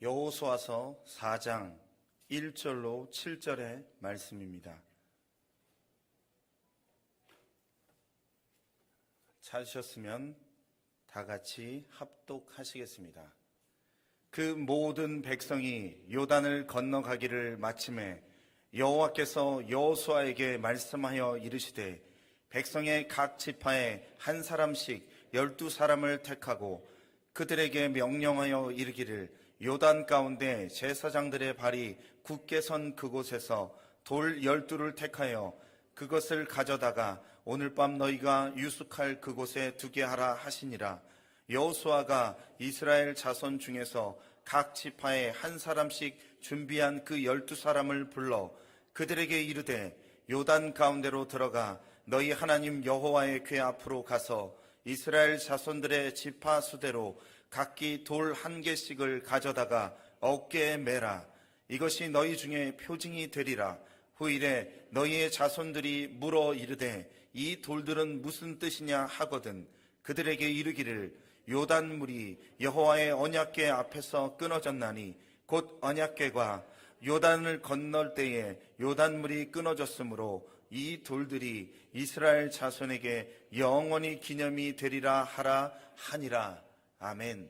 여호수아서 4장 1절로 7절의 말씀입니다. 찾으셨으면 다 같이 합독하시겠습니다. 그 모든 백성이 요단을 건너가기를 마침에 여호와께서 여호수아에게 말씀하여 이르시되 백성의 각 지파에 한 사람씩 12사람을 택하고 그들에게 명령하여 이르기를 요단 가운데 제사장들의 발이 굳게 선 그곳에서 돌 12를 택하여 그것을 가져다가 오늘 밤 너희가 유숙할 그곳에 두게 하라 하시니라. 여호수아가 이스라엘 자손 중에서 각 지파에 한 사람씩 준비한 그 12사람을 불러 그들에게 이르되 요단 가운데로 들어가 너희 하나님 여호와의 궤 앞으로 가서 이스라엘 자손들의 지파 수대로 각기 돌 1개씩을 가져다가 어깨에 매라. 이것이 너희 중에 표징이 되리라. 후일에 너희의 자손들이 물어 이르되 이 돌들은 무슨 뜻이냐 하거든 그들에게 이르기를 요단물이 여호와의 언약궤 앞에서 끊어졌나니 곧 언약궤가 요단을 건널 때에 요단물이 끊어졌으므로 이 돌들이 이스라엘 자손에게 영원히 기념이 되리라 하라 하니라. 아멘.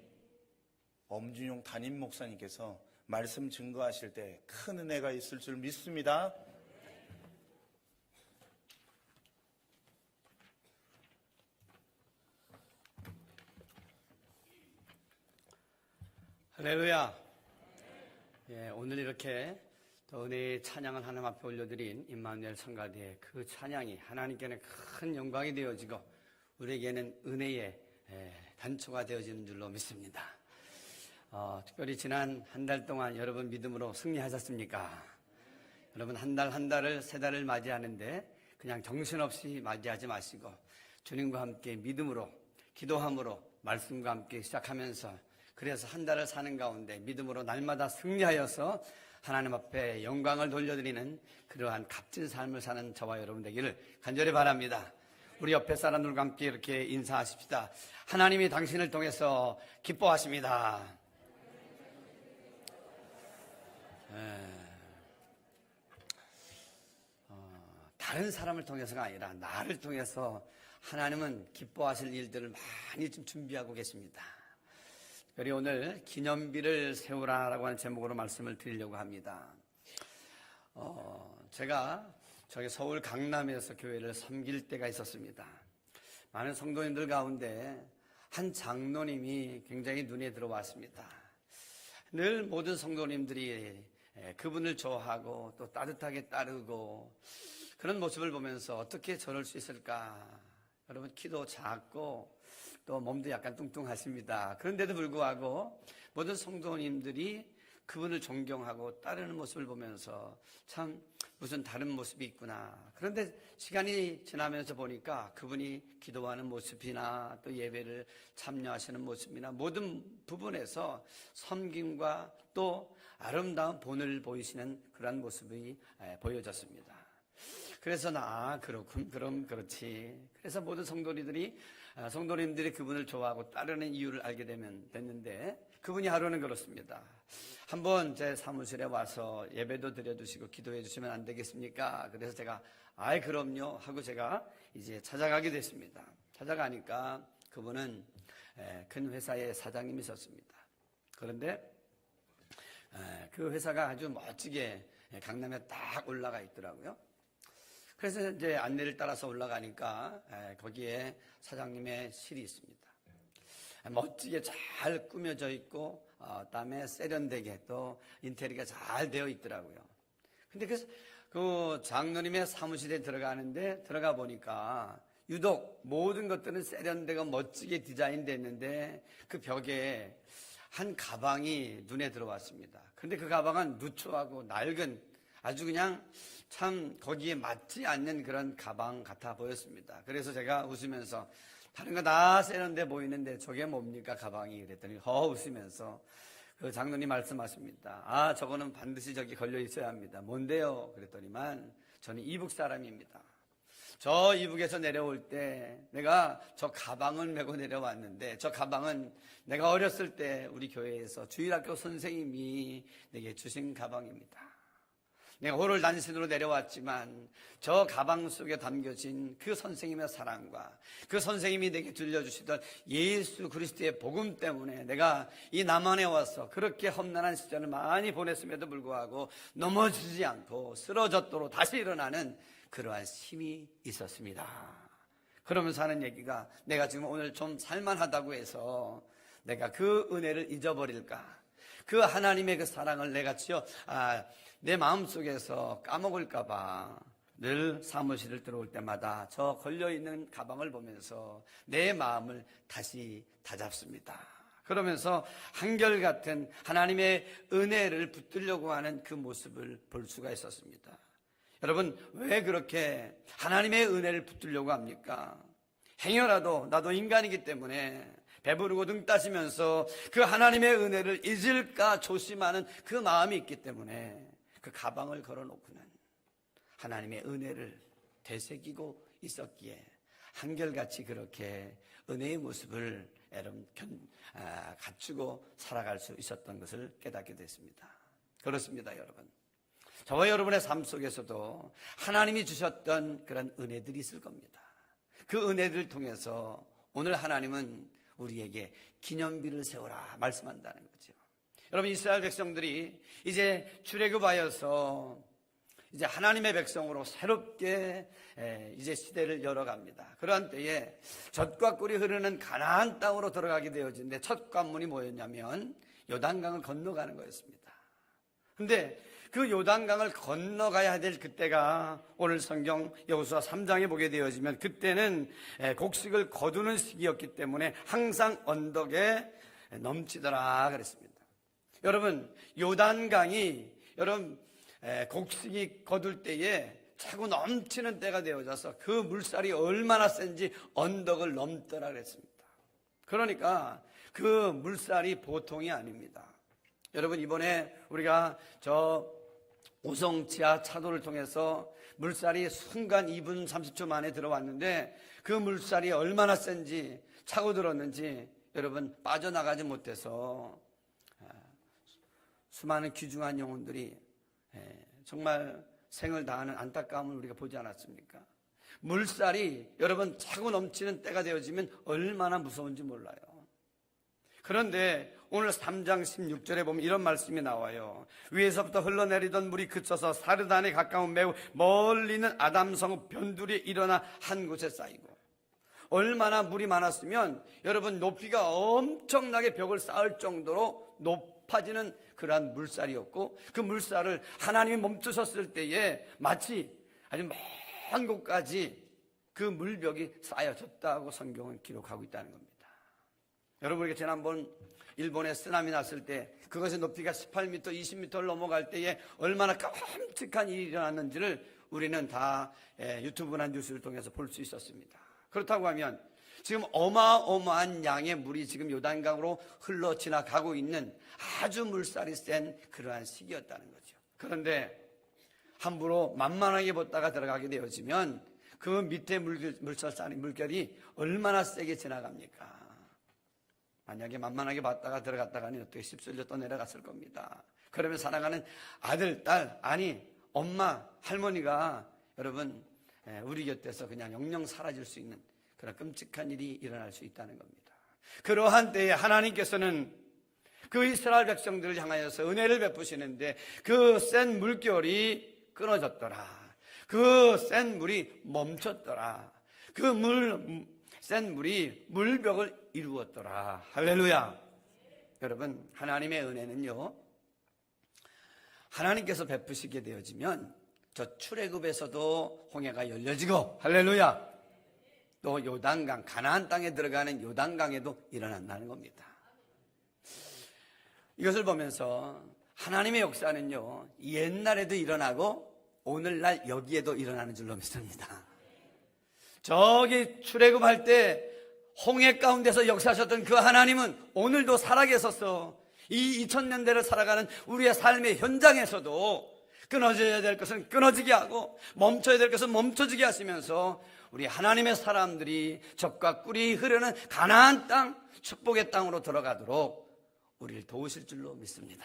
엄준용 담임 목사님께서 말씀 증거하실 때 큰 은혜가 있을 줄 믿습니다. 할렐루야. 오늘 이렇게 또 은혜의 찬양을 하나님 앞에 올려드린 임마누엘 성가대의 그 찬양이 하나님께는 큰 영광이 되어지고 우리에게는 은혜의 단초가 되어지는 줄로 믿습니다. 특별히 지난 한 달 동안 여러분 믿음으로 승리하셨습니까? 여러분 한 달을 세 달을 맞이하는데 그냥 정신없이 맞이하지 마시고 주님과 함께 믿음으로 기도함으로 말씀과 함께 시작하면서 그래서 한 달을 사는 가운데 믿음으로 날마다 승리하여서 하나님 앞에 영광을 돌려드리는 그러한 값진 삶을 사는 저와 여러분 되기를 간절히 바랍니다. 우리 옆에 사람들과 함께 이렇게 인사하십시다. 하나님이 당신을 통해서 기뻐하십니다. 다른 사람을 통해서가 아니라 나를 통해서 하나님은 기뻐하실 일들을 많이 좀 준비하고 계십니다. 특별히 오늘 기념비를 세우라라고 하는 제목으로 말씀을 드리려고 합니다. 제가 저기 서울 강남에서 교회를 섬길 때가 있었습니다. 많은 성도님들 가운데 한 장로님이 굉장히 눈에 들어왔습니다. 늘 모든 성도님들이 그분을 좋아하고 또 따뜻하게 따르고 그런 모습을 보면서 어떻게 저럴 수 있을까? 여러분 키도 작고 또 몸도 약간 뚱뚱하십니다. 그런데도 불구하고 모든 성도님들이 그분을 존경하고 따르는 모습을 보면서 참 무슨 다른 모습이 있구나. 그런데 시간이 지나면서 보니까 그분이 기도하는 모습이나 또 예배를 참여하시는 모습이나 모든 부분에서 섬김과 또 아름다운 본을 보이시는 그런 모습이 보여졌습니다. 그래서 그렇군, 그럼 그렇지. 그래서 모든 성도님들이 그분을 좋아하고 따르는 이유를 알게 됐는데 그분이 하루는 그렇습니다. 한번 제 사무실에 와서 예배도 드려주시고 기도해 주시면 안 되겠습니까? 그래서 제가 그럼요 하고 제가 이제 찾아가게 됐습니다. 찾아가니까 그분은 큰 회사의 사장님이셨습니다. 그런데 그 회사가 아주 멋지게 강남에 딱 올라가 있더라고요. 그래서 이제 안내를 따라서 올라가니까 거기에 사장님의 실이 있습니다. 멋지게 잘 꾸며져 있고 그다음에 세련되게 또 인테리어가 잘 되어 있더라고요. 근데 그 장로님의 사무실에 들어가 보니까 유독 모든 것들은 세련되고 멋지게 디자인됐는데 그 벽에 한 가방이 눈에 들어왔습니다. 그런데 그 가방은 누추하고 낡은 아주 그냥 참 거기에 맞지 않는 그런 가방 같아 보였습니다. 그래서 제가 웃으면서 다른 거 다 세련돼 보이는데 저게 뭡니까 가방이? 그랬더니 웃으면서 그 장로님 말씀하십니다. 저거는 반드시 저기 걸려 있어야 합니다. 뭔데요? 그랬더니만 저는 이북 사람입니다. 저 이북에서 내려올 때 내가 저 가방을 메고 내려왔는데, 저 가방은 내가 어렸을 때 우리 교회에서 주일학교 선생님이 내게 주신 가방입니다. 내가 호를 단신으로 내려왔지만 저 가방 속에 담겨진 그 선생님의 사랑과 그 선생님이 내게 들려주시던 예수 그리스도의 복음 때문에 내가 이 남한에 와서 그렇게 험난한 시절을 많이 보냈음에도 불구하고 넘어지지 않고 쓰러졌도록 다시 일어나는 그러한 힘이 있었습니다. 그러면서 하는 얘기가, 내가 지금 오늘 좀 살만하다고 해서 내가 그 은혜를 잊어버릴까, 그 하나님의 그 사랑을 내가 내 마음속에서 까먹을까봐 늘 사무실을 들어올 때마다 저 걸려있는 가방을 보면서 내 마음을 다시 다잡습니다. 그러면서 한결같은 하나님의 은혜를 붙들려고 하는 그 모습을 볼 수가 있었습니다. 여러분, 왜 그렇게 하나님의 은혜를 붙들려고 합니까? 행여라도 나도 인간이기 때문에 배부르고 등 따시면서 그 하나님의 은혜를 잊을까 조심하는 그 마음이 있기 때문에 그 가방을 걸어놓고는 하나님의 은혜를 되새기고 있었기에 한결같이 그렇게 은혜의 모습을 여러분 갖추고 살아갈 수 있었던 것을 깨닫게 됐습니다. 그렇습니다, 여러분. 저와 여러분의 삶 속에서도 하나님이 주셨던 그런 은혜들이 있을 겁니다. 그 은혜들을 통해서 오늘 하나님은 우리에게 기념비를 세워라 말씀한다는 거죠. 여러분, 이스라엘 백성들이 이제 출애굽하여서 이제 하나님의 백성으로 새롭게 이제 시대를 열어갑니다. 그러한 때에 젖과 꿀이 흐르는 가나안 땅으로 들어가게 되어지는데 첫 관문이 뭐였냐면 요단강을 건너가는 거였습니다. 근데 그 요단강을 건너가야 될 그때가 오늘 성경 여호수아 3장에 보게 되어지면 그때는 곡식을 거두는 시기였기 때문에 항상 언덕에 넘치더라 그랬습니다. 여러분, 요단강이 여러분 곡식이 거둘 때에 차고 넘치는 때가 되어져서 그 물살이 얼마나 센지 언덕을 넘더라 그랬습니다. 그러니까 그 물살이 보통이 아닙니다. 여러분, 이번에 우리가 저 오송지하 차도를 통해서 물살이 순간 2분 30초 만에 들어왔는데 그 물살이 얼마나 센지 차고 들었는지 여러분 빠져나가지 못해서 수많은 귀중한 영혼들이 정말 생을 다하는 안타까움을 우리가 보지 않았습니까? 물살이 여러분 차고 넘치는 때가 되어지면 얼마나 무서운지 몰라요. 그런데 오늘 3장 16절에 보면 이런 말씀이 나와요. 위에서부터 흘러내리던 물이 그쳐서 사르단에 가까운 매우 멀리 있는 아담성 변두리에 일어나 한 곳에 쌓이고, 얼마나 물이 많았으면 여러분 높이가 엄청나게 벽을 쌓을 정도로 높아지는 그러한 물살이었고, 그 물살을 하나님이 멈추셨을 때에 마치 아주 먼 곳까지 그 물벽이 쌓여졌다고 성경은 기록하고 있다는 겁니다. 여러분, 우리가 지난번 일본에 쓰나미 났을 때 그것의 높이가 18m, 20m를 넘어갈 때에 얼마나 끔찍한 일이 일어났는지를 우리는 다 유튜브나 뉴스를 통해서 볼 수 있었습니다. 그렇다고 하면 지금 어마어마한 양의 물이 지금 요단강으로 흘러 지나가고 있는 아주 물살이 센 그러한 시기였다는 거죠. 그런데 함부로 만만하게 보다가 들어가게 되어지면 그 밑에 물결이 얼마나 세게 지나갑니까? 만약에 만만하게 봤다가 들어갔다가는 어떻게 휩쓸려 또 내려갔을 겁니다. 그러면 사랑하는 아들, 딸, 아니 엄마, 할머니가 여러분 우리 곁에서 그냥 영영 사라질 수 있는 그런 끔찍한 일이 일어날 수 있다는 겁니다. 그러한 때에 하나님께서는 그 이스라엘 백성들을 향하여서 은혜를 베푸시는데 그 센 물결이 끊어졌더라. 그 센 물이 멈췄더라. 그 센 물이 물벽을 이루었더라. 할렐루야. 여러분, 하나님의 은혜는요, 하나님께서 베푸시게 되어지면 저 출애굽에서도 홍해가 열려지고, 할렐루야, 또 요단강, 가나안 땅에 들어가는 요단강에도 일어난다는 겁니다. 이것을 보면서 하나님의 역사는요, 옛날에도 일어나고 오늘날 여기에도 일어나는 줄로 믿습니다. 저기 출애굽할 때 홍해 가운데서 역사하셨던 그 하나님은 오늘도 살아계셔서 이 2000년대를 살아가는 우리의 삶의 현장에서도 끊어져야 될 것은 끊어지게 하고 멈춰야 될 것은 멈춰지게 하시면서 우리 하나님의 사람들이 젖과 꿀이 흐르는 가나안 땅, 축복의 땅으로 들어가도록 우리를 도우실 줄로 믿습니다.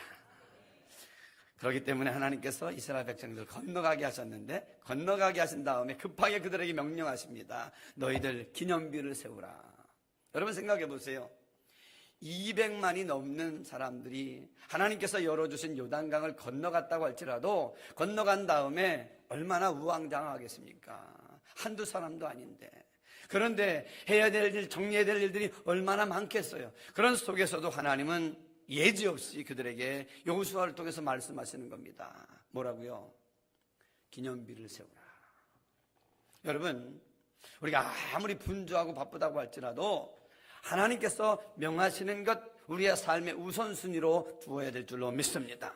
그렇기 때문에 하나님께서 이스라엘 백성들 건너가게 하셨는데, 건너가게 하신 다음에 급하게 그들에게 명령하십니다. 너희들 기념비를 세우라. 여러분 생각해 보세요. 200만이 넘는 사람들이 하나님께서 열어주신 요단강을 건너갔다고 할지라도 건너간 다음에 얼마나 우왕좌왕하겠습니까? 한두 사람도 아닌데. 그런데 해야 될 일, 정리해야 될 일들이 얼마나 많겠어요. 그런 속에서도 하나님은 예지없이 그들에게 여호수아를 통해서 말씀하시는 겁니다. 뭐라고요? 기념비를 세우라. 여러분, 우리가 아무리 분주하고 바쁘다고 할지라도 하나님께서 명하시는 것 우리의 삶의 우선순위로 두어야 될 줄로 믿습니다.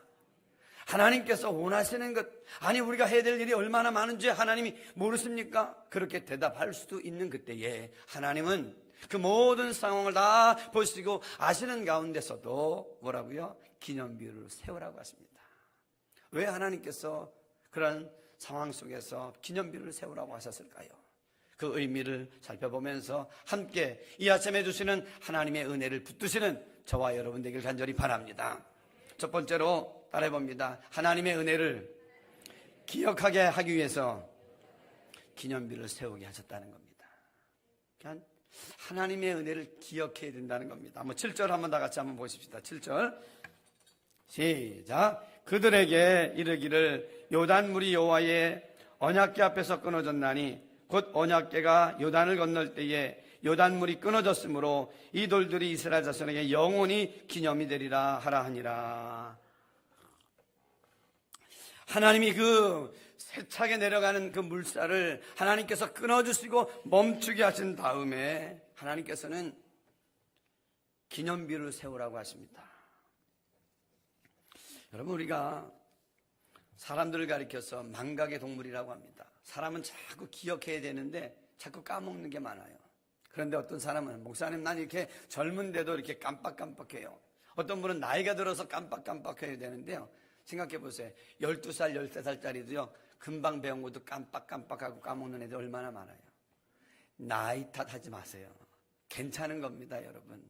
하나님께서 원하시는 것, 아니 우리가 해야 될 일이 얼마나 많은지 하나님이 모르십니까? 그렇게 대답할 수도 있는 그때에 하나님은 그 모든 상황을 다 보시고 아시는 가운데서도 뭐라고요? 기념비를 세우라고 하십니다. 왜 하나님께서 그런 상황 속에서 기념비를 세우라고 하셨을까요? 그 의미를 살펴보면서 함께 이 아침에 주시는 하나님의 은혜를 붙드시는 저와 여러분 되길 간절히 바랍니다. 첫 번째로 따라해봅니다. 하나님의 은혜를 기억하게 하기 위해서 기념비를 세우게 하셨다는 겁니다. 그러니까 하나님의 은혜를 기억해야 된다는 겁니다. 한번 7절 한번 다 같이 한번 보십시다. 7절 시작. 그들에게 이르기를 요단물이 여호와의 언약궤 앞에서 끊어졌나니 곧 언약궤가 요단을 건널 때에 요단물이 끊어졌으므로 이 돌들이 이스라엘 자손에게 영원히 기념이 되리라 하라 하니라. 하나님이 그 세차게 내려가는 그 물살을 하나님께서 끊어주시고 멈추게 하신 다음에 하나님께서는 기념비를 세우라고 하십니다. 여러분, 우리가 사람들을 가리켜서 망각의 동물이라고 합니다. 사람은 자꾸 기억해야 되는데 자꾸 까먹는 게 많아요. 그런데 어떤 사람은 목사님 난 이렇게 젊은데도 이렇게 깜빡깜빡해요. 어떤 분은 나이가 들어서 깜빡깜빡해야 되는데요. 생각해 보세요. 12살, 13살짜리도요. 금방 배운 것도 깜빡깜빡하고 까먹는 애들 얼마나 많아요. 나이 탓하지 마세요. 괜찮은 겁니다, 여러분.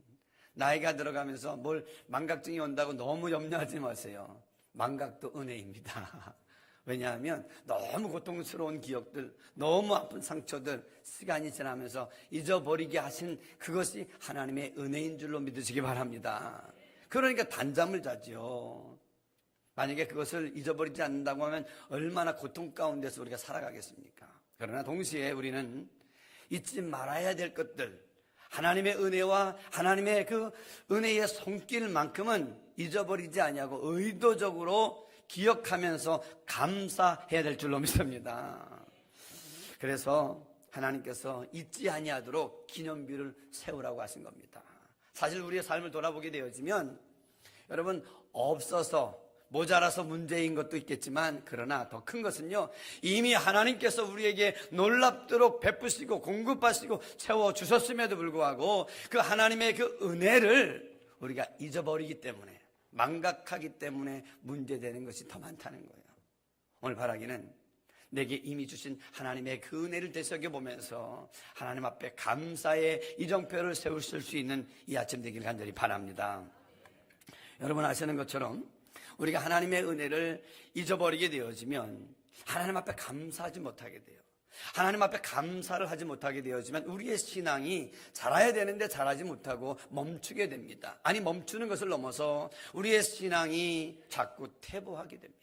나이가 들어가면서 뭘 망각증이 온다고 너무 염려하지 마세요. 망각도 은혜입니다. 왜냐하면 너무 고통스러운 기억들, 너무 아픈 상처들, 시간이 지나면서 잊어버리게 하신 그것이 하나님의 은혜인 줄로 믿으시기 바랍니다. 그러니까 단잠을 자죠. 만약에 그것을 잊어버리지 않는다고 하면 얼마나 고통 가운데서 우리가 살아가겠습니까? 그러나 동시에 우리는 잊지 말아야 될 것들, 하나님의 은혜와 하나님의 그 은혜의 손길만큼은 잊어버리지 아니하고 의도적으로 기억하면서 감사해야 될 줄로 믿습니다. 그래서 하나님께서 잊지 아니하도록 기념비를 세우라고 하신 겁니다. 사실 우리의 삶을 돌아보게 되어지면 여러분, 없어서 모자라서 문제인 것도 있겠지만 그러나 더 큰 것은요, 이미 하나님께서 우리에게 놀랍도록 베푸시고 공급하시고 채워주셨음에도 불구하고 그 하나님의 그 은혜를 우리가 잊어버리기 때문에, 망각하기 때문에 문제되는 것이 더 많다는 거예요. 오늘 바라기는 내게 이미 주신 하나님의 그 은혜를 되새겨보면서 하나님 앞에 감사의 이정표를 세우실 수 있는 이 아침 되길 간절히 바랍니다. 여러분 아시는 것처럼 우리가 하나님의 은혜를 잊어버리게 되어지면 하나님 앞에 감사하지 못하게 돼요. 하나님 앞에 감사를 하지 못하게 되어지면 우리의 신앙이 자라야 되는데 자라지 못하고 멈추게 됩니다. 아니, 멈추는 것을 넘어서 우리의 신앙이 자꾸 퇴보하게 됩니다.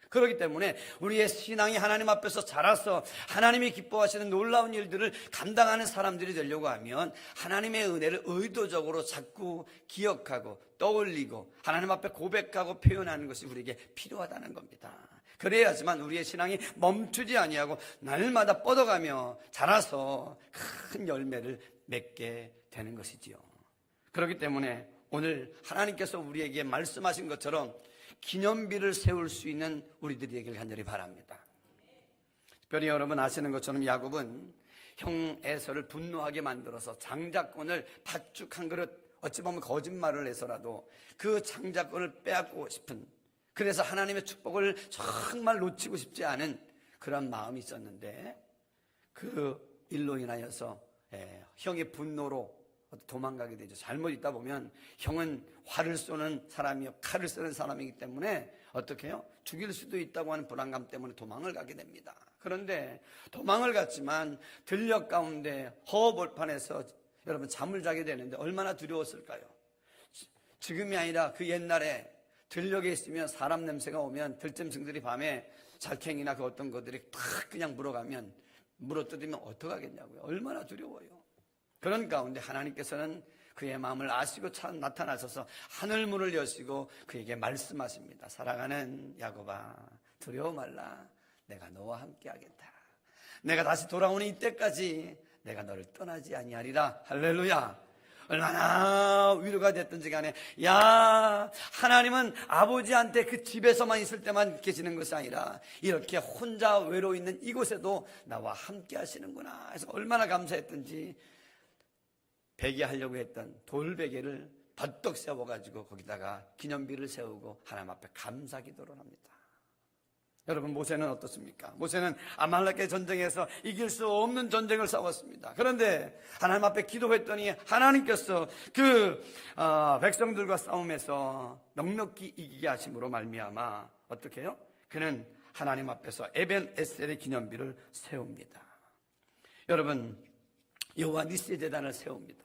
그렇기 때문에 우리의 신앙이 하나님 앞에서 자라서 하나님이 기뻐하시는 놀라운 일들을 감당하는 사람들이 되려고 하면 하나님의 은혜를 의도적으로 자꾸 기억하고 떠올리고 하나님 앞에 고백하고 표현하는 것이 우리에게 필요하다는 겁니다. 그래야지만 우리의 신앙이 멈추지 아니하고 날마다 뻗어가며 자라서 큰 열매를 맺게 되는 것이지요. 그렇기 때문에 오늘 하나님께서 우리에게 말씀하신 것처럼 기념비를 세울 수 있는 우리들이 되길 간절히 바랍니다. 특별히 여러분 아시는 것처럼 야곱은 형 에서를 분노하게 만들어서 장자권을 팥죽 한 그릇, 어찌 보면 거짓말을 해서라도 그 장자권을 빼앗고 싶은 그래서 하나님의 축복을 정말 놓치고 싶지 않은 그런 마음이 있었는데 그 일로 인하여서 형의 분노로 도망가게 되죠. 잘못 있다 보면 형은 활을 쏘는 사람이요 칼을 쓰는 사람이기 때문에 어떻게 해요? 죽일 수도 있다고 하는 불안감 때문에 도망을 가게 됩니다. 그런데 도망을 갔지만 들녘 가운데 허허벌판에서 여러분 잠을 자게 되는데 얼마나 두려웠을까요? 지금이 아니라 그 옛날에 들녘에 있으면 사람 냄새가 오면 들짐승들이 밤에 잘캥이나 그 어떤 것들이 탁 그냥 물어뜯으면 어떡하겠냐고요. 얼마나 두려워요. 그런 가운데 하나님께서는 그의 마음을 아시고 나타나셔서 하늘문을 여시고 그에게 말씀하십니다. 사랑하는 야곱아, 두려워 말라. 내가 너와 함께 하겠다. 내가 다시 돌아오는 이때까지 내가 너를 떠나지 아니하리라. 할렐루야. 얼마나 위로가 됐든지 간에 하나님은 아버지한테 그 집에서만 있을 때만 계시는 것이 아니라 이렇게 혼자 외로워 있는 이곳에도 나와 함께 하시는구나 해서 얼마나 감사했던지 베개하려고 했던 돌베개를 버떡 세워가지고 거기다가 기념비를 세우고 하나님 앞에 감사 기도를 합니다. 여러분, 모세는 어떻습니까? 모세는 아말렉의 전쟁에서 이길 수 없는 전쟁을 싸웠습니다. 그런데 하나님 앞에 기도했더니 하나님께서 그 백성들과 싸움에서 넉넉히 이기게 하심으로 말미암아 어떻게 해요? 그는 하나님 앞에서 에벤 에셀의 기념비를 세웁니다. 여러분, 여호와 니시 제단을 세웁니다.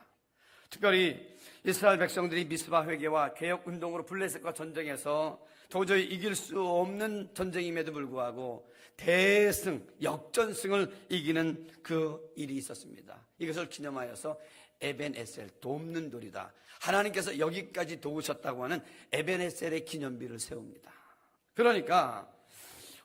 특별히 이스라엘 백성들이 미스바 회개와 개혁 운동으로 블레셋과 전쟁에서 도저히 이길 수 없는 전쟁임에도 불구하고 대승, 역전승을 이기는 그 일이 있었습니다. 이것을 기념하여서 에벤에셀, 돕는 돌이다. 하나님께서 여기까지 도우셨다고 하는 에벤에셀의 기념비를 세웁니다. 그러니까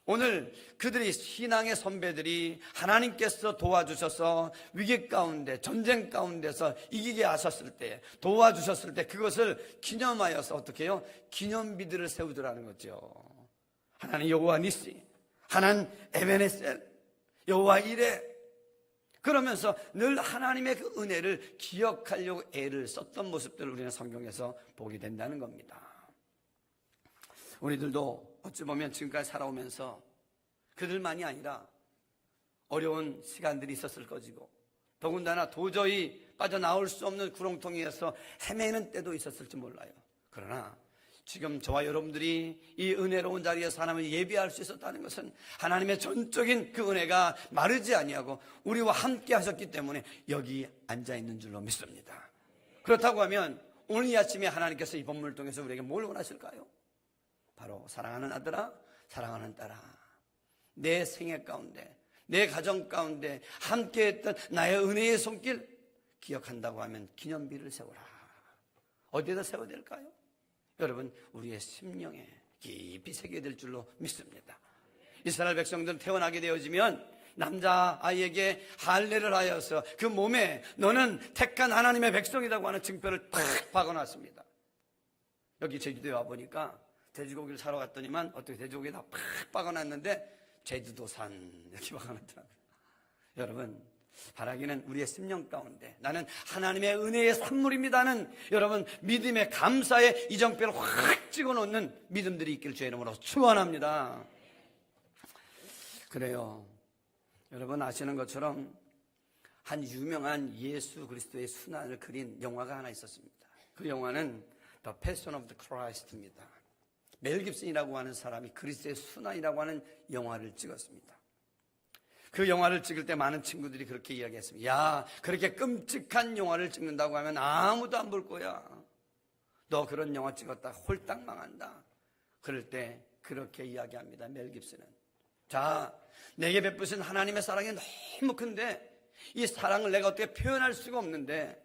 오늘 그들이 신앙의 선배들이 하나님께서 도와주셔서 위기 가운데 전쟁 가운데서 이기게 하셨을 때 도와주셨을 때 그것을 기념하여서 어떻게 해요? 기념비들을 세우더라는 거죠. 하나는 여호와 니시, 하나는 에베네셀, 여호와 이레. 그러면서 늘 하나님의 그 은혜를 기억하려고 애를 썼던 모습들을 우리는 성경에서 보게 된다는 겁니다. 우리들도 어찌 보면 지금까지 살아오면서 그들만이 아니라 어려운 시간들이 있었을 것이고 더군다나 도저히 빠져나올 수 없는 구렁텅이에서 헤매는 때도 있었을지 몰라요. 그러나 지금 저와 여러분들이 이 은혜로운 자리에서 하나님을 예배할 수 있었다는 것은 하나님의 전적인 그 은혜가 마르지 아니하고 우리와 함께 하셨기 때문에 여기 앉아있는 줄로 믿습니다. 그렇다고 하면 오늘 이 아침에 하나님께서 이 본문을 통해서 우리에게 뭘 원하실까요? 바로 사랑하는 아들아, 사랑하는 딸아, 내 생애 가운데, 내 가정 가운데 함께했던 나의 은혜의 손길 기억한다고 하면 기념비를 세워라. 어디에다 세워야 될까요? 여러분, 우리의 심령에 깊이 새겨야 될 줄로 믿습니다. 이스라엘 백성들은 태어나게 되어지면 남자아이에게 할례를 하여서 그 몸에 너는 택한 하나님의 백성이라고 하는 증표를 탁 박아놨습니다. 여기 제주도에 와보니까 돼지고기를 사러 갔더니만 어떻게 돼지고기에 다 팍 박아놨는데 제주도산 이렇게 박아놨더라고요. 여러분, 바라기는 우리의 심령 가운데 나는 하나님의 은혜의 산물입니다는 여러분 믿음의 감사의 이정표를 확 찍어놓는 믿음들이 있길 주의 이름으로 축원합니다. 그래요. 여러분 아시는 것처럼 한 유명한 예수 그리스도의 순환을 그린 영화가 하나 있었습니다. 그 영화는 The Passion of the Christ입니다. 멜 깁슨이라고 하는 사람이 그리스도의 순환이라고 하는 영화를 찍었습니다. 그 영화를 찍을 때 많은 친구들이 그렇게 이야기했습니다. 야, 그렇게 끔찍한 영화를 찍는다고 하면 아무도 안 볼 거야. 너 그런 영화 찍었다 홀딱 망한다. 그럴 때 그렇게 이야기합니다. 멜 깁슨은. 자, 내게 베푸신 하나님의 사랑이 너무 큰데 이 사랑을 내가 어떻게 표현할 수가 없는데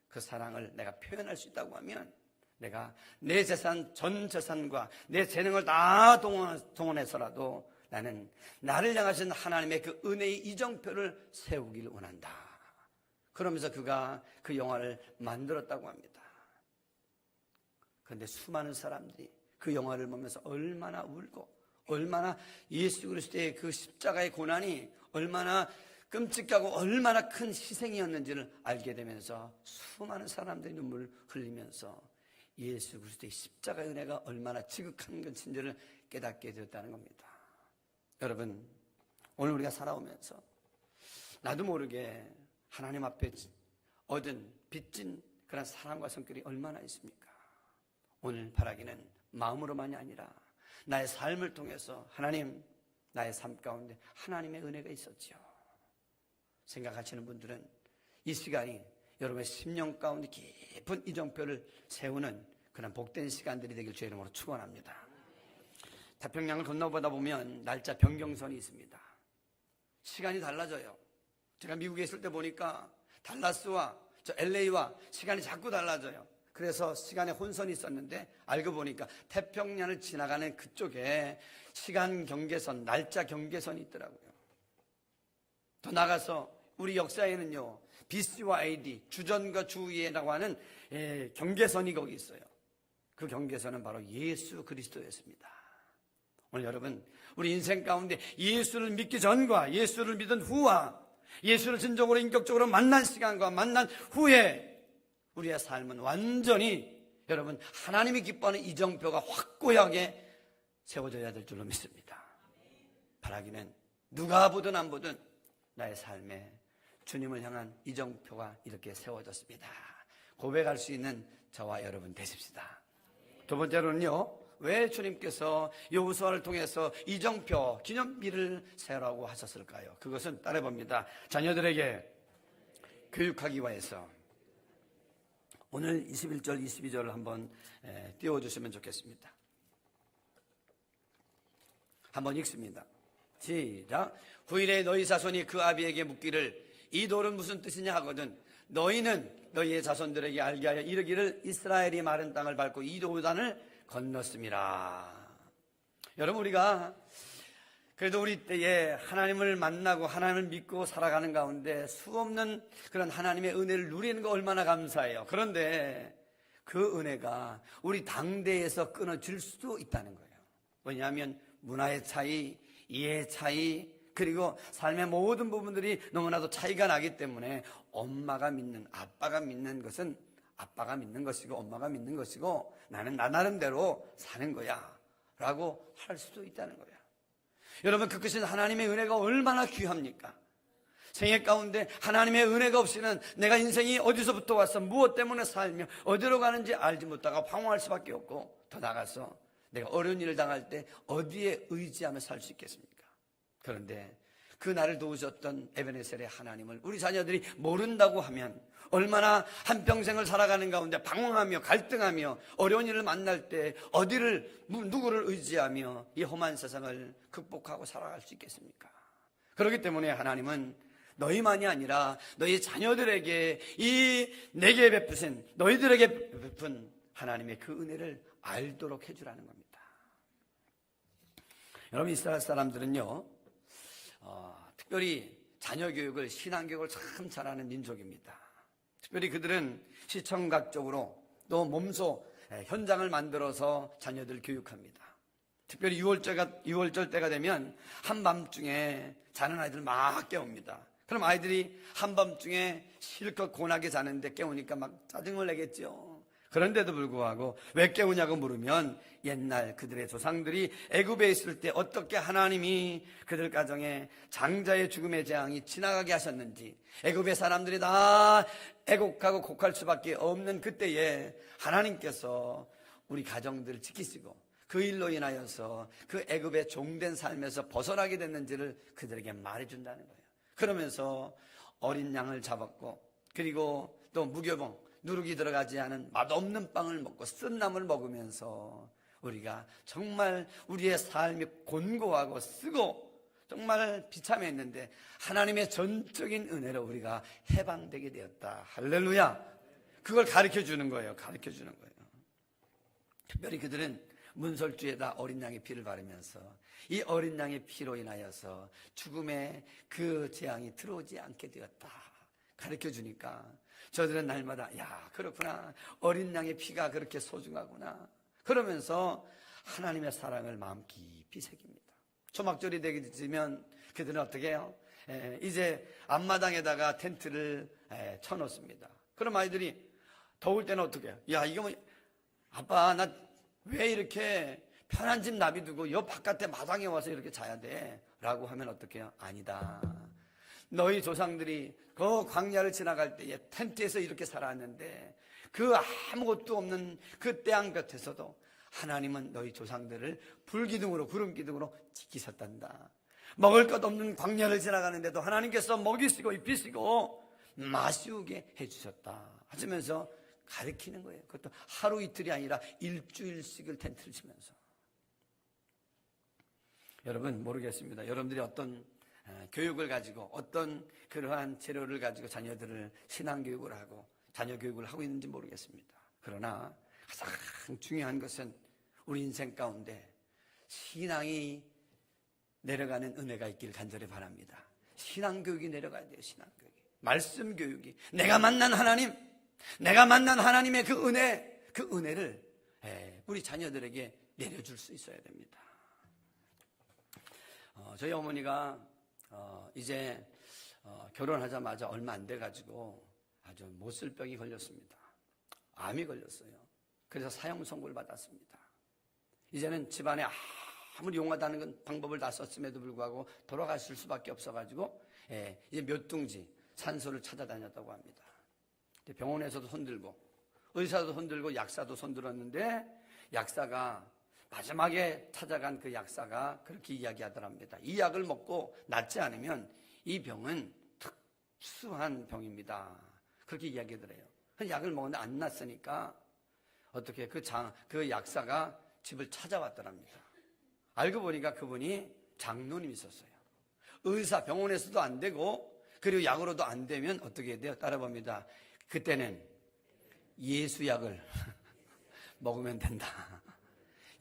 그 사랑을 내가 표현할 수 있다고 하면 내가 내 재산, 전 재산과 내 재능을 다 동원해서라도 나는 나를 향하신 하나님의 그 은혜의 이정표를 세우기를 원한다. 그러면서 그가 그 영화를 만들었다고 합니다. 그런데 수많은 사람들이 그 영화를 보면서 얼마나 울고 얼마나 예수 그리스도의 그 십자가의 고난이 얼마나 끔찍하고 얼마나 큰 희생이었는지를 알게 되면서 수많은 사람들이 눈물을 흘리면서 예수 그리스도의 십자가의 은혜가 얼마나 지극한 것인지를 깨닫게 되었다는 겁니다. 여러분, 오늘 우리가 살아오면서 나도 모르게 하나님 앞에 얻은 빚진 그런 사랑과 성격이 얼마나 있습니까? 오늘 바라기는 마음으로만이 아니라 나의 삶을 통해서 하나님, 나의 삶 가운데 하나님의 은혜가 있었지요. 생각하시는 분들은 이 시간이 여러분의 심령 가운데 깊은 이정표를 세우는 그런 복된 시간들이 되길 주의 이름으로 축원합니다. 태평양을 건너보다 보면 날짜 변경선이 있습니다. 시간이 달라져요. 제가 미국에 있을 때 보니까 달라스와 저 LA와 시간이 자꾸 달라져요. 그래서 시간에 혼선이 있었는데 알고 보니까 태평양을 지나가는 그쪽에 시간 경계선, 날짜 경계선이 있더라고요. 더 나가서 우리 역사에는요, BC와 AD, 주전과 주위라고 하는 경계선이 거기 있어요. 그 경계선은 바로 예수 그리스도였습니다. 오늘 여러분, 우리 인생 가운데 예수를 믿기 전과 예수를 믿은 후와 예수를 진정으로 인격적으로 만난 시간과 만난 후에 우리의 삶은 완전히 여러분 하나님이 기뻐하는 이정표가 확고하게 세워져야 될 줄로 믿습니다. 바라기는 누가 보든 안 보든 나의 삶에 주님을 향한 이정표가 이렇게 세워졌습니다. 고백할 수 있는 저와 여러분 되십시다. 두 번째로는요, 왜 주님께서 여호수아를 통해서 이정표, 기념비를 세우라고 하셨을까요? 그것은 따라해봅니다. 자녀들에게 교육하기 위해서. 오늘 21절, 22절을 한번 띄워주시면 좋겠습니다. 한번 읽습니다. 시작. 후일에 너희 자손이 그 아비에게 묻기를 이 돌은 무슨 뜻이냐 하거든 너희는 너희의 자손들에게 알게 하여 이르기를 이스라엘이 마른 땅을 밟고 이 요단을 건넜음이라. 여러분, 우리가 그래도 우리 때에 하나님을 만나고 하나님을 믿고 살아가는 가운데 수없는 그런 하나님의 은혜를 누리는 거 얼마나 감사해요. 그런데 그 은혜가 우리 당대에서 끊어질 수도 있다는 거예요. 왜냐하면 문화의 차이, 이해의 차이, 그리고 삶의 모든 부분들이 너무나도 차이가 나기 때문에 엄마가 믿는, 아빠가 믿는 것은 아빠가 믿는 것이고 엄마가 믿는 것이고 나는 나 나름대로 사는 거야 라고 할 수도 있다는 거야. 여러분, 그 크신 하나님의 은혜가 얼마나 귀합니까? 생애 가운데 하나님의 은혜가 없이는 내가 인생이 어디서부터 와서 무엇 때문에 살며 어디로 가는지 알지 못하고 방황할 수밖에 없고, 더 나가서 내가 어려운 일을 당할 때 어디에 의지하며 살 수 있겠습니까? 그런데 그 나를 도우셨던 에베네셀의 하나님을 우리 자녀들이 모른다고 하면 얼마나 한평생을 살아가는 가운데 방황하며 갈등하며 어려운 일을 만날 때 어디를 누구를 의지하며 이 험한 세상을 극복하고 살아갈 수 있겠습니까? 그렇기 때문에 하나님은 너희만이 아니라 너희 자녀들에게 이 내게 베푸신 너희들에게 베푼 하나님의 그 은혜를 알도록 해주라는 겁니다. 여러분, 이스라엘 사람들은요 특별히 자녀 교육을, 신앙 교육을 참 잘하는 민족입니다. 특별히 그들은 시청각적으로 또 몸소 현장을 만들어서 자녀들 교육합니다. 특별히 6월절 때가 되면 한밤중에 자는 아이들 막 깨웁니다. 그럼 아이들이 한밤중에 실컷 고나게 자는데 깨우니까 막 짜증을 내겠죠. 그런데도 불구하고 왜 깨우냐고 물으면 옛날 그들의 조상들이 애굽에 있을 때 어떻게 하나님이 그들 가정에 장자의 죽음의 재앙이 지나가게 하셨는지, 애굽의 사람들이 다 애곡하고 곡할 수밖에 없는 그때에 하나님께서 우리 가정들을 지키시고 그 일로 인하여서 그 애굽의 종된 삶에서 벗어나게 됐는지를 그들에게 말해준다는 거예요. 그러면서 어린 양을 잡았고, 그리고 또 무교봉, 누룩이 들어가지 않은 맛없는 빵을 먹고 쓴 나물 먹으면서 우리가 정말 우리의 삶이 곤고하고 쓰고 정말 비참했는데 하나님의 전적인 은혜로 우리가 해방되게 되었다. 할렐루야. 그걸 가르쳐 주는 거예요. 가르쳐 주는 거예요. 특별히 그들은 문설주에다 어린 양의 피를 바르면서 이 어린 양의 피로 인하여서 죽음의 그 재앙이 들어오지 않게 되었다 가르쳐 주니까 저들은 날마다 야, 그렇구나, 어린 양의 피가 그렇게 소중하구나 그러면서 하나님의 사랑을 마음 깊이 새깁니다. 초막절이 되게 되면 그들은 어떻게 해요? 이제 앞마당에다가 텐트를 쳐놓습니다. 그럼 아이들이 더울 때는 어떻게 해요? 야, 이거 뭐 아빠, 나 왜 이렇게 편한 집 나비두고 여 바깥에 마당에 와서 이렇게 자야 돼? 라고 하면 어떻게 해요? 아니다. 너희 조상들이 그 광야를 지나갈 때에 텐트에서 이렇게 살았는데 그 아무것도 없는 그 태양 곁에서도 하나님은 너희 조상들을 불기둥으로 구름기둥으로 지키셨단다. 먹을 것 없는 광야를 지나가는데도 하나님께서 먹이시고 입히시고 마시우게 해주셨다 하시면서 가르치는 거예요. 그것도 하루 이틀이 아니라 일주일씩을 텐트를 치면서. 여러분 모르겠습니다. 여러분들이 어떤 교육을 가지고 어떤 그러한 재료를 가지고 자녀들을 신앙교육을 하고 자녀 교육을 하고 있는지 모르겠습니다. 그러나 가장 중요한 것은 우리 인생 가운데 신앙이 내려가는 은혜가 있기를 간절히 바랍니다. 신앙교육이 내려가야 돼요. 신앙교육이. 말씀 교육이. 내가 만난 하나님, 내가 만난 하나님의 그 은혜, 그 은혜를 우리 자녀들에게 내려줄 수 있어야 됩니다. 저희 어머니가 이제 결혼하자마자 얼마 안 돼가지고 아주 못쓸 병이 걸렸습니다. 암이 걸렸어요. 그래서 사형 선고를 받았습니다. 이제는 집안에 아무리 용하다는 방법을 다 썼음에도 불구하고 돌아가실 수밖에 없어가지고 이제 몇 둥지 산소를 찾아다녔다고 합니다. 병원에서도 손들고 의사도 손들고 약사도 손들었는데 약사가 마지막에 찾아간 그 약사가 그렇게 이야기하더랍니다. 이 약을 먹고 낫지 않으면 이 병은 특수한 병입니다. 그렇게 이야기하더래요. 약을 먹었는데 안 낫으니까 어떻게 그 약사가 집을 찾아왔더랍니다. 알고 보니까 그분이 장로님이셨어요. 의사 병원에서도 안 되고 그리고 약으로도 안 되면 어떻게 해야 돼요? 따라봅니다. 그때는 예수약을 먹으면 된다.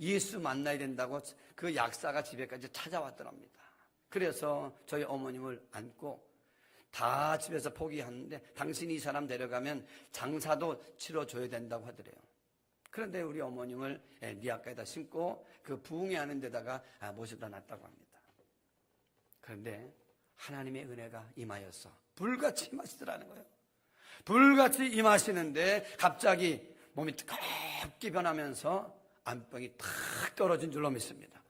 예수 만나야 된다고 그 약사가 집에까지 찾아왔더랍니다. 그래서 저희 어머님을 안고 다 집에서 포기하는데 당신이 이 사람 데려가면 장사도 치러줘야 된다고 하더래요. 그런데 우리 어머님을 리아카에다 심고 그 부흥회하는 데다가 모셔다 놨다고 합니다. 그런데 하나님의 은혜가 임하여서 불같이 임하시더라는 거예요. 불같이 임하시는데 갑자기 몸이 뜨겁게 변하면서 암병이 탁 떨어진 줄로 믿습니다.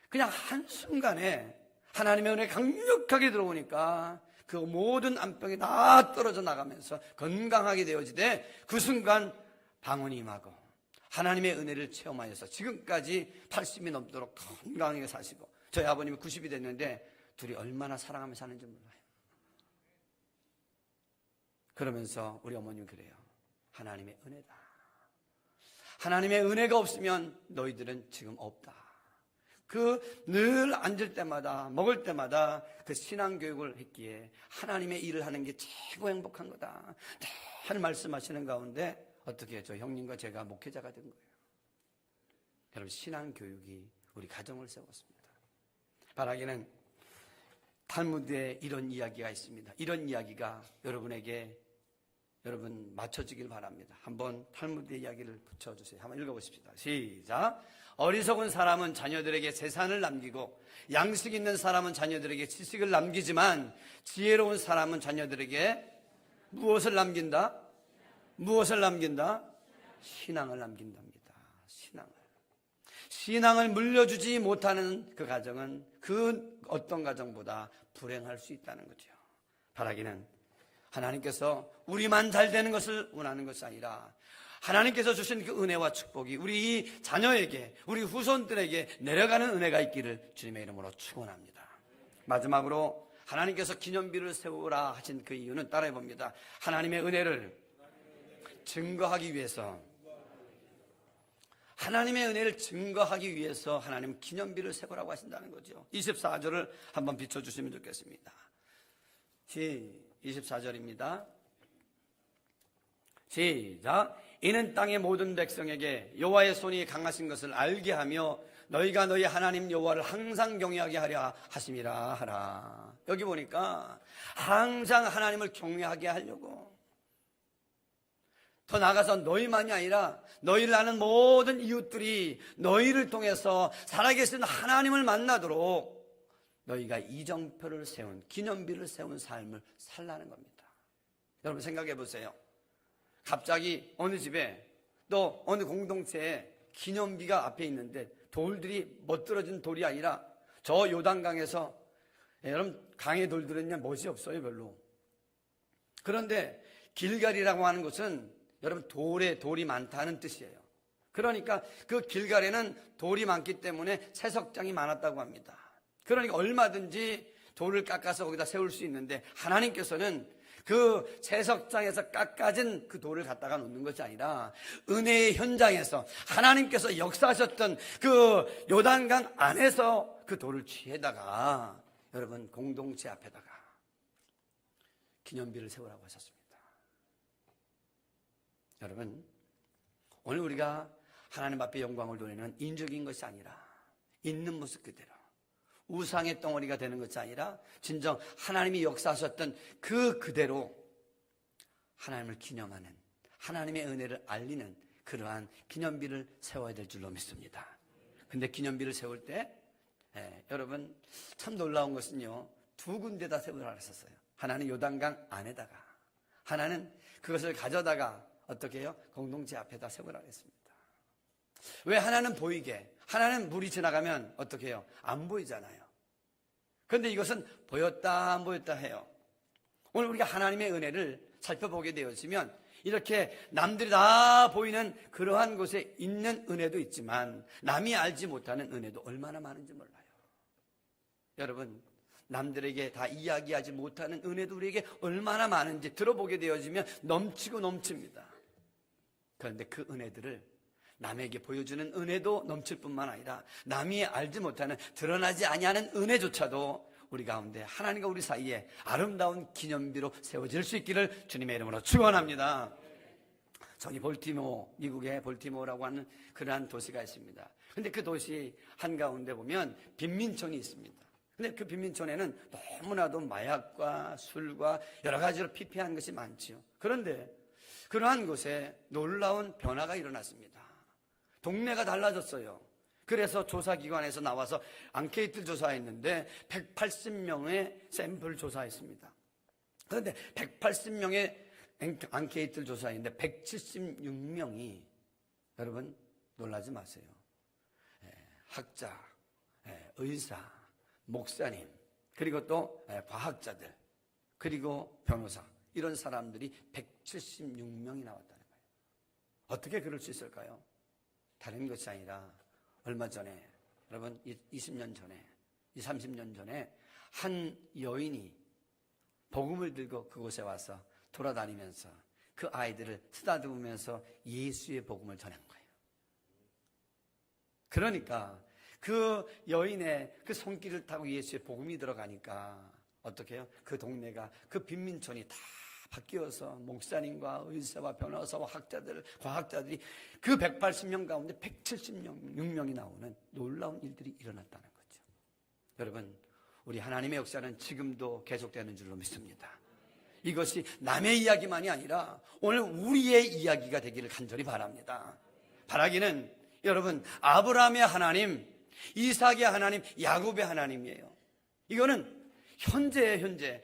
그냥 한순간에 하나님의 은혜 강력하게 들어오니까 그 모든 암병이 다 떨어져 나가면서 건강하게 되어지되 그 순간 방언이 임하고 하나님의 은혜를 체험하여서 지금까지 80이 넘도록 건강하게 사시고 저희 아버님이 90이 됐는데 둘이 얼마나 사랑하며 사는지 몰라요. 그러면서 우리 어머님 그래요. 하나님의 은혜다. 하나님의 은혜가 없으면 너희들은 지금 없다. 그 늘 앉을 때마다 먹을 때마다 그 신앙교육을 했기에 하나님의 일을 하는 게 최고 행복한 거다. 늘 말씀하시는 가운데 어떻게 저 형님과 제가 목회자가 된 거예요. 여러분 신앙교육이 우리 가정을 세웠습니다. 바라기는 탈무드에 이런 이야기가 있습니다. 이런 이야기가 여러분 맞춰지길 바랍니다. 한번 탈무드의 이야기를 붙여주세요. 한번 읽어보십시다. 시작. 어리석은 사람은 자녀들에게 재산을 남기고 양식 있는 사람은 자녀들에게 지식을 남기지만 지혜로운 사람은 자녀들에게 무엇을 남긴다? 무엇을 남긴다? 신앙을 남긴답니다. 신앙을 물려주지 못하는 그 가정은 그 어떤 가정보다 불행할 수 있다는 거죠. 바라기는 하나님께서 우리만 잘 되는 것을 원하는 것이 아니라 하나님께서 주신 그 은혜와 축복이 우리 이 자녀에게 우리 후손들에게 내려가는 은혜가 있기를 주님의 이름으로 축원합니다. 마지막으로 하나님께서 기념비를 세우라 하신 그 이유는 따라해봅니다. 하나님의 은혜를 증거하기 위해서 하나님의 은혜를 증거하기 위해서 하나님 기념비를 세우라고 하신다는 거죠. 24절을 한번 비춰주시면 좋겠습니다. 24절입니다. 시작. 이는 땅의 모든 백성에게 여호와의 손이 강하신 것을 알게 하며 너희가 너희 하나님 여호와를 항상 경외하게 하려 하심이라 하라. 여기 보니까 항상 하나님을 경외하게 하려고, 더 나아가서 너희만이 아니라 너희를 아는 모든 이웃들이 너희를 통해서 살아계신 하나님을 만나도록 너희가 이정표를 세운, 기념비를 세운 삶을 살라는 겁니다. 여러분 생각해 보세요. 갑자기 어느 집에 또 어느 공동체에 기념비가 앞에 있는데 돌들이 멋들어진 돌이 아니라 저 요단강에서, 여러분 강의 돌들은요 멋이 없어요 별로. 그런데 길갈이라고 하는 것은 여러분 돌이 많다는 뜻이에요. 그러니까 그 길갈에는 돌이 많기 때문에 채석장이 많았다고 합니다. 그러니까 얼마든지 돌을 깎아서 거기다 세울 수 있는데, 하나님께서는 그 채석장에서 깎아진 그 돌을 갖다가 놓는 것이 아니라 은혜의 현장에서 하나님께서 역사하셨던 그 요단강 안에서 그 돌을 취해다가 여러분 공동체 앞에다가 기념비를 세우라고 하셨습니다. 여러분, 오늘 우리가 하나님 앞에 영광을 돌리는 인적인 것이 아니라 있는 모습 그대로, 우상의 덩어리가 되는 것이 아니라 진정 하나님이 역사하셨던 그대로 하나님을 기념하는, 하나님의 은혜를 알리는 그러한 기념비를 세워야 될 줄로 믿습니다. 근데 기념비를 세울 때 여러분 참 놀라운 것은요, 두 군데다 세우라고 했었어요. 하나는 요단강 안에다가, 하나는 그것을 가져다가 어떻게 해요? 공동체 앞에다 세우라고 했습니다. 왜? 하나는 보이게, 하나는 물이 지나가면 어떻게 해요? 안 보이잖아요. 그런데 이것은 보였다 안 보였다 해요. 오늘 우리가 하나님의 은혜를 살펴보게 되어지면 이렇게 남들이 다 보이는 그러한 곳에 있는 은혜도 있지만 남이 알지 못하는 은혜도 얼마나 많은지 몰라요. 여러분, 남들에게 다 이야기하지 못하는 은혜도 우리에게 얼마나 많은지 들어보게 되어지면 넘치고 넘칩니다. 그런데 그 은혜들을 남에게 보여주는 은혜도 넘칠 뿐만 아니라 남이 알지 못하는, 드러나지 아니하는 은혜조차도 우리 가운데, 하나님과 우리 사이에 아름다운 기념비로 세워질 수 있기를 주님의 이름으로 축원합니다. 저기 볼티모어, 미국의 볼티모어라고 하는 그러한 도시가 있습니다. 근데 그 도시 한가운데 보면 빈민촌이 있습니다. 근데 그 빈민촌에는 너무나도 마약과 술과 여러 가지로 피폐한 것이 많지요. 그런데 그러한 곳에 놀라운 변화가 일어났습니다. 동네가 달라졌어요. 그래서 조사기관에서 나와서 앙케이트를 조사했는데 180명의 샘플을 조사했습니다. 그런데 180명의 앙케이트를 조사했는데 176명이, 여러분 놀라지 마세요, 학자, 의사, 목사님, 그리고 또 과학자들, 그리고 변호사, 이런 사람들이 176명이 나왔다는 거예요. 어떻게 그럴 수 있을까요? 다른 것이 아니라 얼마 전에, 여러분 20년 전에, 30년 전에 한 여인이 복음을 들고 그곳에 와서 돌아다니면서 그 아이들을 쓰다듬으면서 예수의 복음을 전한 거예요. 그러니까 그 여인의 그 손길을 타고 예수의 복음이 들어가니까 어떻게 해요? 그 동네가, 그 빈민촌이 다 바뀌어서 목사님과 의사와 변호사와 학자들, 과학자들이 그 180명 가운데 176명이 나오는 놀라운 일들이 일어났다는 거죠. 여러분, 우리 하나님의 역사는 지금도 계속되는 줄로 믿습니다. 이것이 남의 이야기만이 아니라 오늘 우리의 이야기가 되기를 간절히 바랍니다. 바라기는 여러분, 아브라함의 하나님, 이삭의 하나님, 야곱의 하나님이에요. 이거는 현재예요, 현재.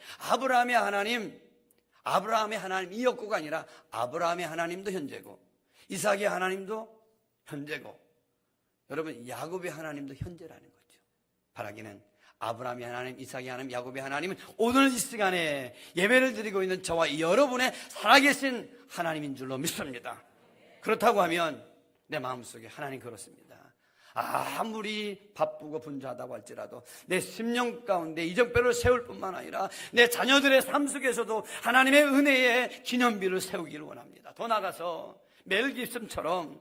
아브라함의 하나님이었고가 아니라 아브라함의 하나님도 현재고, 이삭의 하나님도 현재고, 여러분 야곱의 하나님도 현재라는 거죠. 바라기는 아브라함의 하나님, 이삭의 하나님, 야곱의 하나님은 오늘 이 시간에 예배를 드리고 있는 저와 여러분의 살아계신 하나님인 줄로 믿습니다. 그렇다고 하면 내 마음속에 하나님 그렇습니다. 아무리 바쁘고 분주하다고 할지라도 내 심령 가운데 이정표를 세울 뿐만 아니라 내 자녀들의 삶 속에서도 하나님의 은혜의 기념비를 세우기를 원합니다. 더 나아가서 멜 깁슨처럼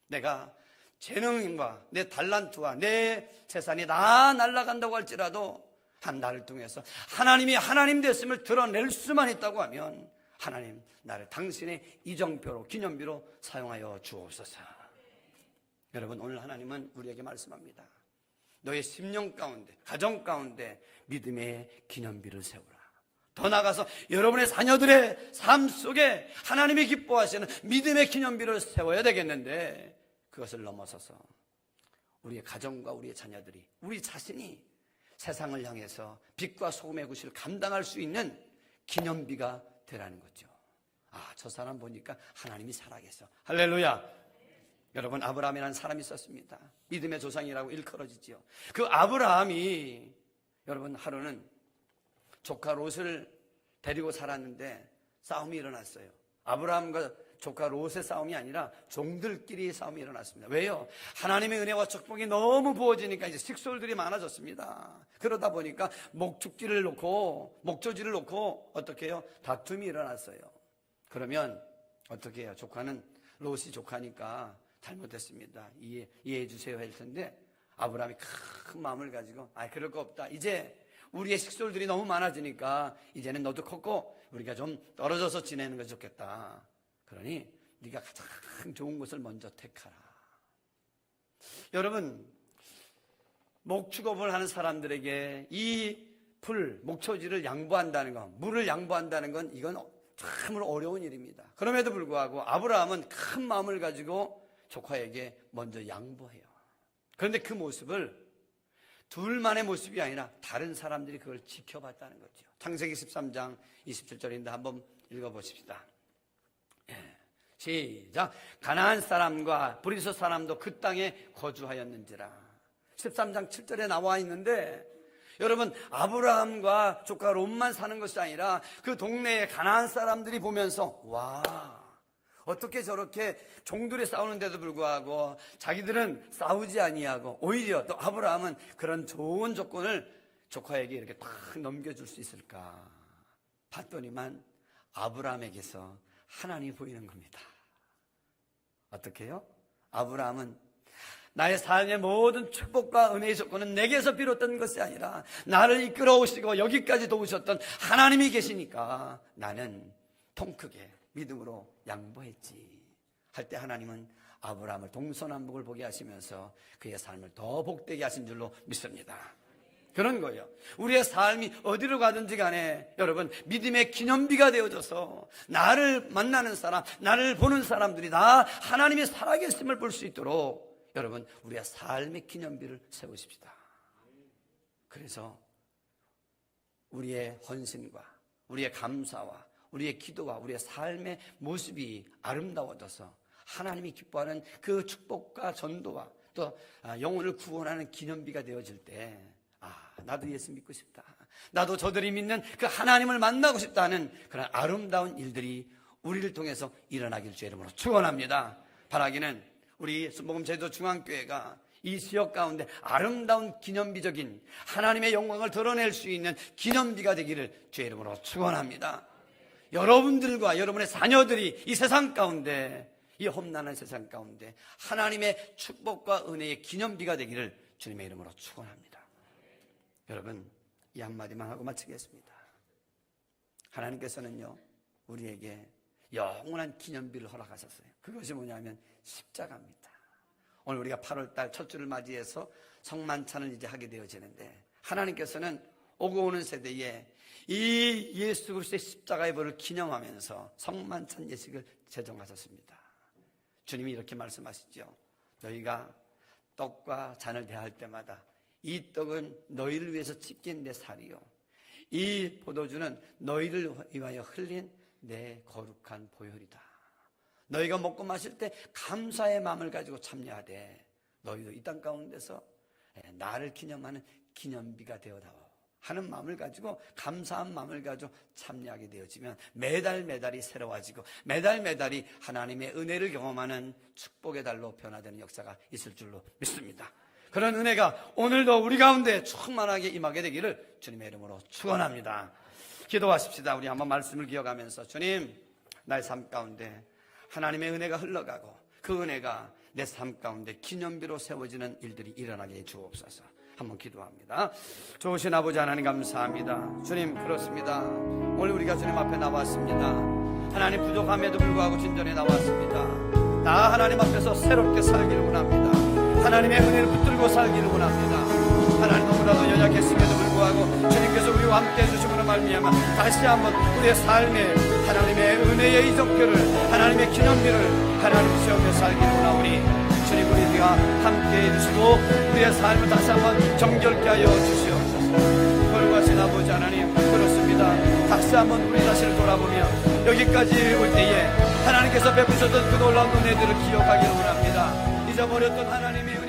내가 재능과 내 달란트와 내 재산이 다 날아간다고 할지라도 한 나를 통해서 하나님이 하나님 됐음을 드러낼 수만 있다고 하면 하나님, 나를 당신의 이정표로, 기념비로 사용하여 주옵소서. 여러분, 오늘 하나님은 우리에게 말씀합니다. 너의 심령 가운데, 가정 가운데 믿음의 기념비를 세우라. 더 나아가서 여러분의 자녀들의 삶 속에 하나님이 기뻐하시는 믿음의 기념비를 세워야 되겠는데, 그것을 넘어서서 우리의 가정과 우리의 자녀들이, 우리 자신이 세상을 향해서 빛과 소금의 구실을 감당할 수 있는 기념비가 되라는 거죠. 아, 저 사람 보니까 하나님이 살아계셔. 할렐루야. 여러분, 아브라함이라는 사람이 있었습니다. 믿음의 조상이라고 일컬어지지요. 그 아브라함이 여러분 하루는 조카 롯을 데리고 살았는데 싸움이 일어났어요. 아브라함과 조카 롯의 싸움이 아니라 종들끼리 싸움이 일어났습니다. 왜요? 하나님의 은혜와 축복이 너무 부어지니까 이제 식솔들이 많아졌습니다. 그러다 보니까 목축지를 놓고 목조지를 놓고 어떻게 해요? 다툼이 일어났어요. 그러면 어떻게 해요? 조카는 롯이 조카니까 잘못했습니다. 이해해 주세요 할 텐데 아브라함이 큰 마음을 가지고 그럴 거 없다. 이제 우리의 식솔들이 너무 많아지니까 이제는 너도 컸고 우리가 좀 떨어져서 지내는 것이 좋겠다. 그러니 네가 가장 좋은 것을 먼저 택하라. 여러분, 목축업을 하는 사람들에게 이 목초지를 양보한다는 것, 물을 양보한다는 건 이건 참으로 어려운 일입니다. 그럼에도 불구하고 아브라함은 큰 마음을 가지고 조카에게 먼저 양보해요. 그런데 그 모습을 둘만의 모습이 아니라 다른 사람들이 그걸 지켜봤다는 거죠. 창세기 13장 27절인데 한번 읽어보십시다. 시작. 가나안 사람과 브리스 사람도 그 땅에 거주하였는지라. 13장 7절에 나와 있는데 여러분, 아브라함과 조카 롯만 사는 것이 아니라 그 동네에 가나안 사람들이 보면서 와, 어떻게 저렇게 종들이 싸우는데도 불구하고 자기들은 싸우지 아니하고 오히려 또 아브라함은 그런 좋은 조건을 조카에게 이렇게 딱 넘겨줄 수 있을까 봤더니만 아브라함에게서 하나님이 보이는 겁니다. 어떻게 해요? 아브라함은 나의 삶의 모든 축복과 은혜의 조건은 내게서 비롯된 것이 아니라 나를 이끌어 오시고 여기까지 도우셨던 하나님이 계시니까 나는 통 크게 믿음으로 양보했지 할 때 하나님은 아브라함을 동서남북을 보게 하시면서 그의 삶을 더 복되게 하신 줄로 믿습니다. 그런 거예요. 우리의 삶이 어디로 가든지 간에 여러분 믿음의 기념비가 되어져서 나를 만나는 사람, 나를 보는 사람들이 나 하나님의 살아계심을 볼 수 있도록 여러분 우리의 삶의 기념비를 세우십시다. 그래서 우리의 헌신과 우리의 감사와 우리의 기도와 우리의 삶의 모습이 아름다워져서 하나님이 기뻐하는 그 축복과 전도와 또 영혼을 구원하는 기념비가 되어질 때 나도 예수 믿고 싶다. 나도 저들이 믿는 그 하나님을 만나고 싶다는 그런 아름다운 일들이 우리를 통해서 일어나길 주의 이름으로 축원합니다. 바라기는 우리 순복음 제도 중앙교회가 이 지역 가운데 아름다운 기념비적인 하나님의 영광을 드러낼 수 있는 기념비가 되기를 주의 이름으로 축원합니다. 여러분들과 여러분의 자녀들이 이 세상 가운데 이 험난한 세상 가운데 하나님의 축복과 은혜의 기념비가 되기를 주님의 이름으로 축원합니다. 여러분 이 한마디만 하고 마치겠습니다. 하나님께서는요 우리에게 영원한 기념비를 허락하셨어요. 그것이 뭐냐면 십자가입니다. 오늘 우리가 8월달 첫 주를 맞이해서 성만찬을 이제 하게 되어지는데 하나님께서는 오고 오는 세대에 이 예수 그리스도의 십자가의 벌을 기념하면서 성만찬 예식을 제정하셨습니다. 주님이 이렇게 말씀하시죠. 너희가 떡과 잔을 대할 때마다 이 떡은 너희를 위해서 찢긴 내 살이요 이 포도주는 너희를 위하여 흘린 내 거룩한 보혈이다. 너희가 먹고 마실 때 감사의 마음을 가지고 참여하되 너희도 이 땅 가운데서 나를 기념하는 기념비가 되어다오 하는 마음을 가지고 감사한 마음을 가지고 참여하게 되어지면 매달매달이 새로워지고 매달매달이 하나님의 은혜를 경험하는 축복의 달로 변화되는 역사가 있을 줄로 믿습니다. 그런 은혜가 오늘도 우리 가운데 충만하게 임하게 되기를 주님의 이름으로 축원합니다. 기도하십시다. 우리 한번 말씀을 기억하면서 주님 나의 삶 가운데 하나님의 은혜가 흘러가고 그 은혜가 내 삶 가운데 기념비로 세워지는 일들이 일어나게 해 주옵소서. 한번 기도합니다. 좋으신 아버지 하나님 감사합니다. 주님 그렇습니다. 오늘 우리가 주님 앞에 나왔습니다. 하나님 부족함에도 불구하고 진전에 나왔습니다. 나 하나님 앞에서 새롭게 살기를 원합니다. 하나님의 은혜를 붙들고 살기를 원합니다. 하나님 너무나도 연약했음에도 불구하고 주님께서 우리와 함께 해주심으로 말미암아 다시 한번 우리의 삶에 하나님의 은혜의 이적표를 하나님의 기념비를 하나님 시험에 살기를 원하오니 주님 우리가 함께 해주시고 우리의 삶을 다시 한번 정결케 하여 주시옵소서. 거룩하신 아버지 하나님 그렇습니다. 다시 한번 우리 자신을 돌아보며 여기까지 올 때에 하나님께서 베푸셨던 그 놀라운 은혜들을 기억하기를 원합니다. 잊어버렸던 하나님의